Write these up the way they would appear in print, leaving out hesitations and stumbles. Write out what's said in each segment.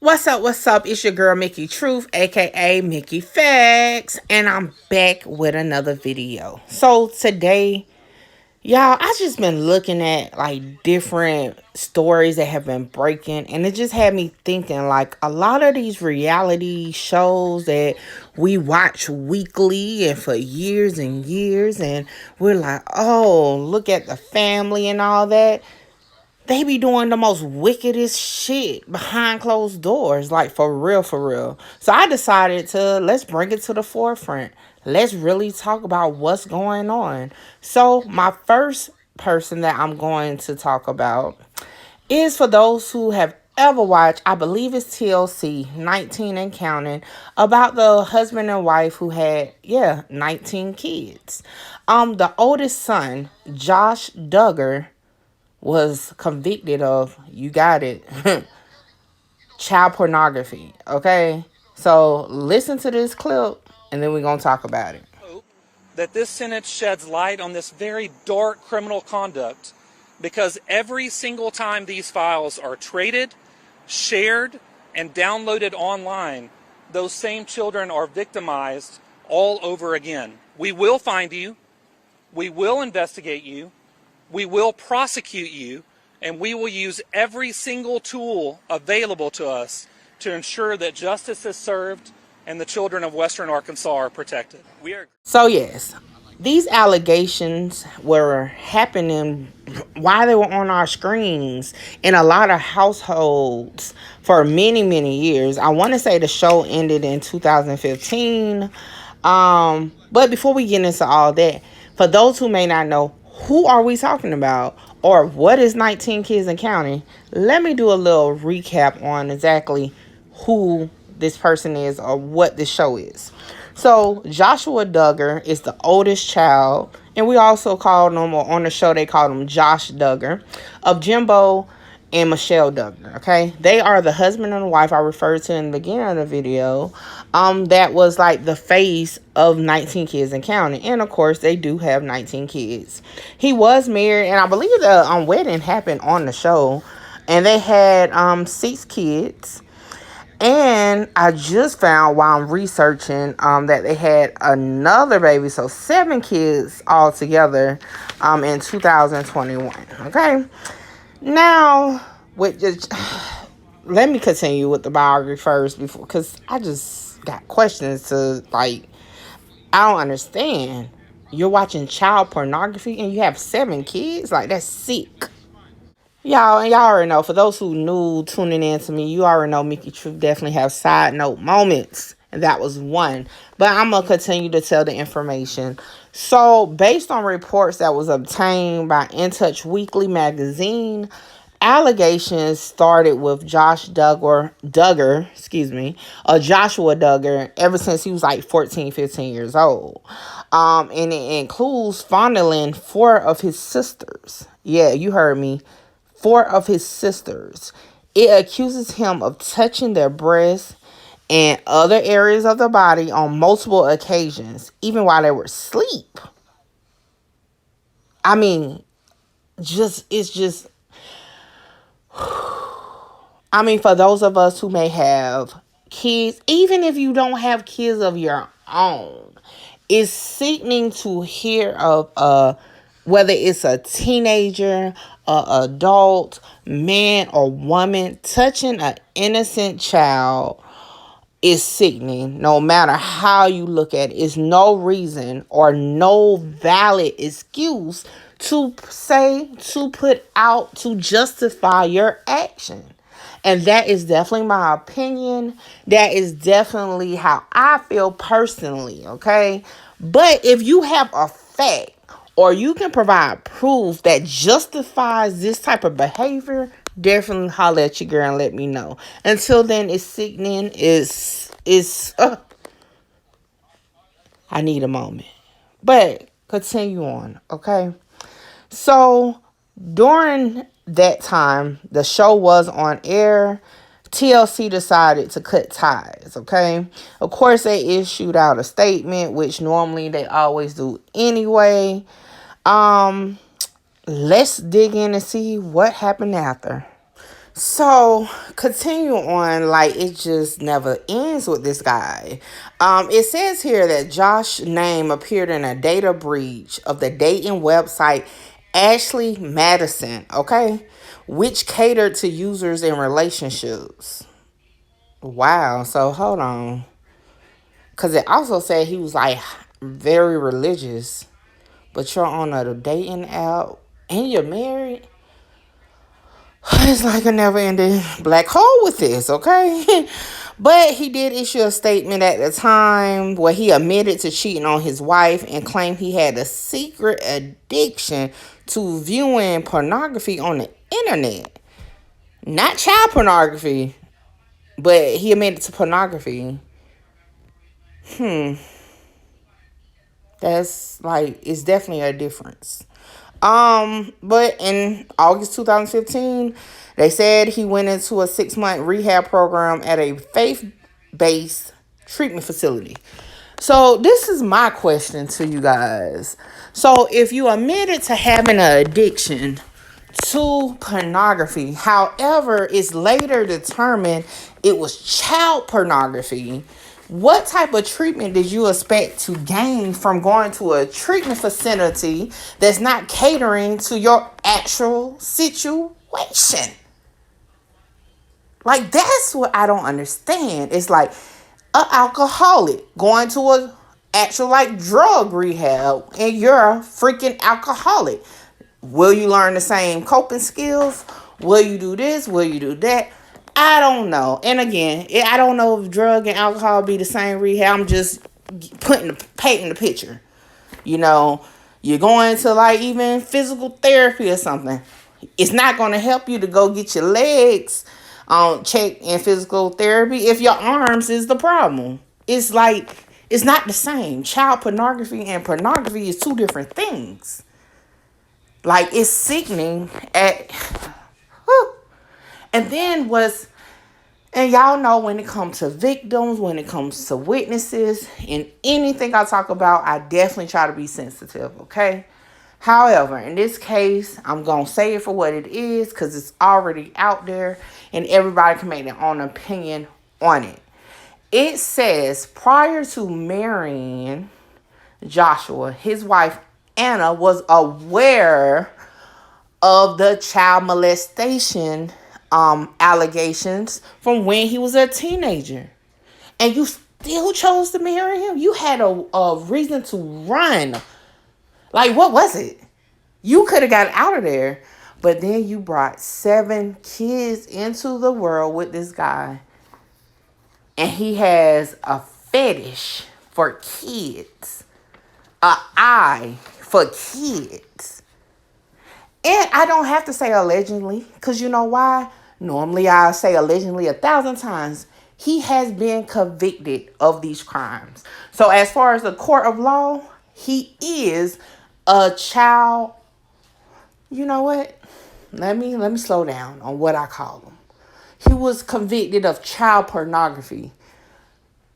What's up? What's up? It's your girl Mickey Truth, aka Mickey Facts, and I'm back with another video. So today, y'all, I just been looking at like different stories that have been breaking, and it just had me thinking like a lot of these reality shows that we watch weekly and for years and years, and we're like, oh, look at the family and all that. They be doing the most wickedest shit behind closed doors, like for real, for real. So I decided to let's bring it to the forefront. Let's really talk about what's going on. So my first person that I'm going to talk about is for those who have ever watched, I believe it's TLC 19 and counting, about the husband and wife who had 19 kids. The oldest son, Josh Duggar, was convicted of, you got it, child pornography. Okay? So listen to this clip and then we're going to talk about it. Hope that this sentence sheds light on this very dark criminal conduct, because every single time these files are traded, shared, and downloaded online, those same children are victimized all over again. We will find you, we will investigate you, we will prosecute you, and we will use every single tool available to us to ensure that justice is served and the children of Western Arkansas are protected. So, yes, these allegations were happening while they were on our screens in a lot of households for many, many years. I want to say the show ended in 2015. But before we get into all that, for those who may not know, who are we talking about? Or what is 19 Kids and Counting? Let me do a little recap on exactly who this person is or what this show is. So Joshua Duggar is the oldest child, and we also called him, or on the show they called him Josh Duggar, of Jimbo and Michelle Duggar. Okay, they are the husband and wife I referred to in the beginning of the video. That was like the face of 19 Kids and Counting, and of course they do have 19 kids. He was married, and I believe the wedding happened on the show, and they had 6 kids. And I just found while I'm researching that they had another baby, so 7 kids altogether in 2021. Okay, now with just let me continue with the biography first before, because I just got questions to like. I don't understand. You're watching child pornography and you have 7 kids? Like, that's sick. Y'all, and y'all already know, for those who new tuning in to me, you already know Mickey Truth definitely have side note moments. And that was one. But I'm going to continue to tell the information. So, based on reports that was obtained by In Touch Weekly magazine, allegations started with Joshua Duggar, ever since he was like 14, 15 years old. And it includes fondling 4 of his sisters. Yeah, you heard me. 4 of his sisters. It accuses him of touching their breasts and other areas of the body on multiple occasions, even while they were asleep. I mean, it's just, I mean, for those of us who may have kids, even if you don't have kids of your own, it's sickening to hear of whether it's a teenager, a adult, man or woman touching an innocent child is sickening. No matter how you look at it, it's no reason or no valid excuse to say, to put out, to justify your action. And that is definitely my opinion. That is definitely how I feel personally, okay? But if you have a fact or you can provide proof that justifies this type of behavior, definitely holler at your girl and let me know. Until then, it's sickening. I need a moment. But continue on, okay? So during that time, the show was on air. TLC decided to cut ties, okay? Of course, they issued out a statement, which normally they always do anyway. Let's dig in and see what happened after. So continue on, like it just never ends with this guy. It says here that Josh's name appeared in a data breach of the dating website Ashley Madison, okay, which catered to users in relationships. Wow. So hold on, because it also said he was like very religious, but you're on a dating app and you're married. It's like a never ending black hole with this, okay? But he did issue a statement at the time where he admitted to cheating on his wife and claimed he had a secret addiction to viewing pornography on the internet. Not child pornography, but he admitted to pornography. Hmm. That's like, it's definitely a difference. But in August 2015, they said he went into a 6-month rehab program at a faith-based treatment facility. So this is my question to you guys. So if you admitted to having an addiction to pornography, however, it's later determined it was child pornography, what type of treatment did you expect to gain from going to a treatment facility that's not catering to your actual situation? Like, that's what I don't understand. It's like an alcoholic going to a actual like drug rehab and you're a freaking alcoholic. Will you learn the same coping skills? Will you do this? Will you do that? I don't know. And again, I don't know if drug and alcohol be the same rehab. I'm just painting the picture. You know, you're going to like even physical therapy or something. It's not going to help you to go get your legs checked in physical therapy if your arms is the problem. It's like, it's not the same. Child pornography and pornography is two different things. Like, it's sickening at whew. And then and y'all know when it comes to victims, when it comes to witnesses, and anything I talk about, I definitely try to be sensitive, okay? However, in this case, I'm going to say it for what it is because it's already out there and everybody can make their own opinion on it. It says prior to marrying Joshua, his wife Anna was aware of the child molestation allegations from when he was a teenager. And you still chose to marry him? You had a reason to run. Like, what was it? You could have got out of there. But then you brought 7 kids into the world with this guy. And he has a fetish for kids. An eye for kids. And I don't have to say allegedly, because you know why? Normally I'll say allegedly 1,000 times. He has been convicted of these crimes. So as far as the court of law, he is a child. You know what? Let me slow down on what I call him. He was convicted of child pornography.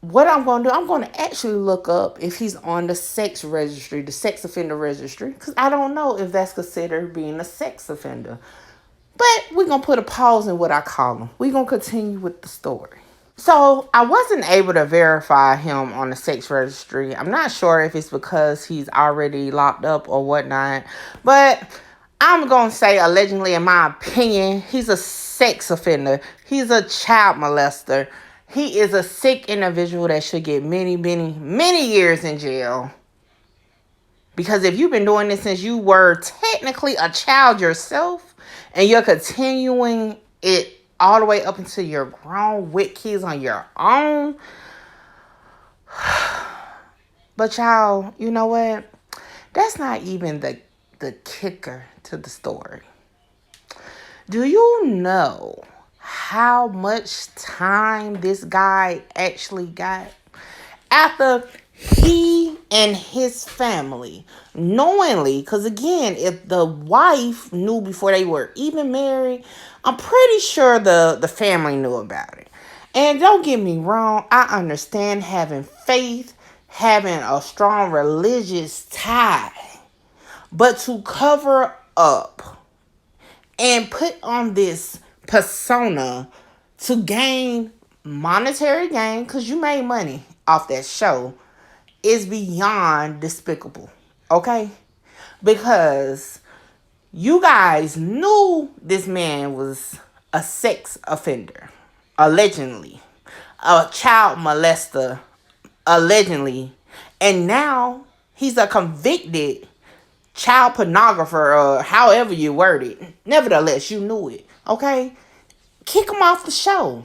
What I'm going to do, I'm going to actually look up if he's on the sex registry, the sex offender registry, because I don't know if that's considered being a sex offender. But we're going to put a pause in what I call him. We're going to continue with the story. So I wasn't able to verify him on the sex registry. I'm not sure if it's because he's already locked up or whatnot. But I'm going to say allegedly, in my opinion, he's a sex offender. He's a child molester. He is a sick individual that should get many, many, many years in jail. Because if you've been doing this since you were technically a child yourself, and you're continuing it all the way up until you're grown with kids on your own. But y'all, you know what? That's not even the kicker to the story. Do you know how much time this guy actually got after he and his family knowingly, because again, if the wife knew before they were even married, I'm pretty sure the family knew about it. And don't get me wrong, I understand having faith, having a strong religious tie, but to cover up and put on this persona to gain monetary gain, because you made money off that show, is beyond despicable. Okay? Because you guys knew this man was a sex offender, allegedly, a child molester, allegedly, and now he's a convicted child pornographer, or however you word it. Nevertheless, you knew it. Okay? Kick him off the show.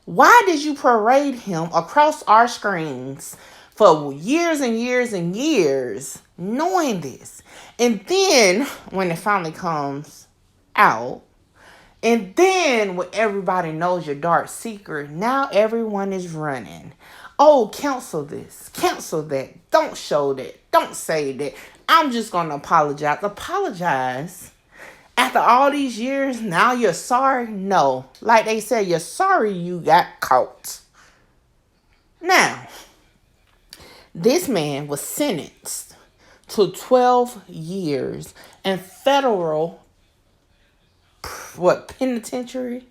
Why did you parade him across our screens for years and years and years knowing this? And then when it finally comes out, and then when everybody knows your dark secret, now everyone is running. Oh, cancel this, cancel that, don't show that, don't say that. I'm just going to apologize. Apologize? After all these years, now you're sorry? No. Like they said, you're sorry you got caught. Now, this man was sentenced to 12 years in federal, penitentiary?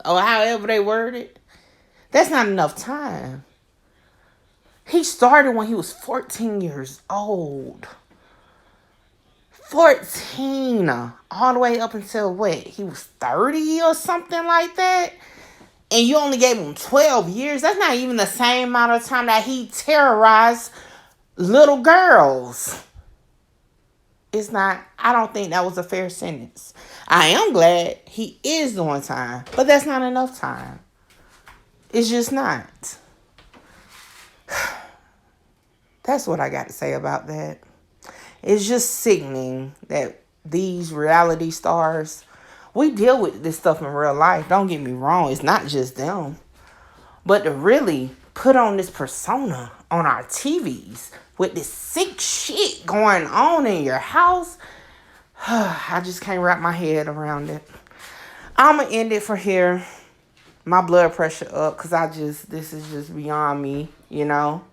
Or however they word it. That's not enough time. He started when he was 14 years old. 14, all the way up until what? He was 30 or something like that? And you only gave him 12 years? That's not even the same amount of time that he terrorized little girls. It's not, I don't think that was a fair sentence. I am glad he is doing time, but that's not enough time. It's just not. That's what I got to say about that. It's just sickening that these reality stars, we deal with this stuff in real life. Don't get me wrong. It's not just them. But to really put on this persona on our TVs with this sick shit going on in your house, I just can't wrap my head around it. I'm going to end it for here. My blood pressure up because this is just beyond me, you know.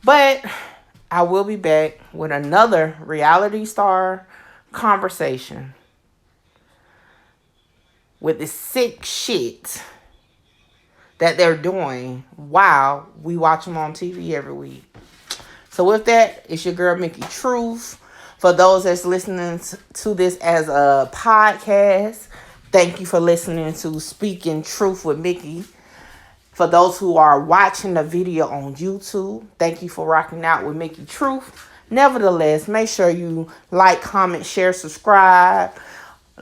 But I will be back with another reality star conversation with the sick shit that they're doing while we watch them on TV every week. So with that, it's your girl Mickey Truth. For those that's listening to this as a podcast, thank you for listening to Speaking Truth with Mickey. For those who are watching the video on YouTube, thank you for rocking out with Mickey Truth. Nevertheless, make sure you like, comment, share, subscribe,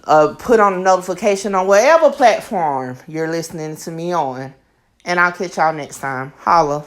put on a notification on whatever platform you're listening to me on. And I'll catch y'all next time. Holla.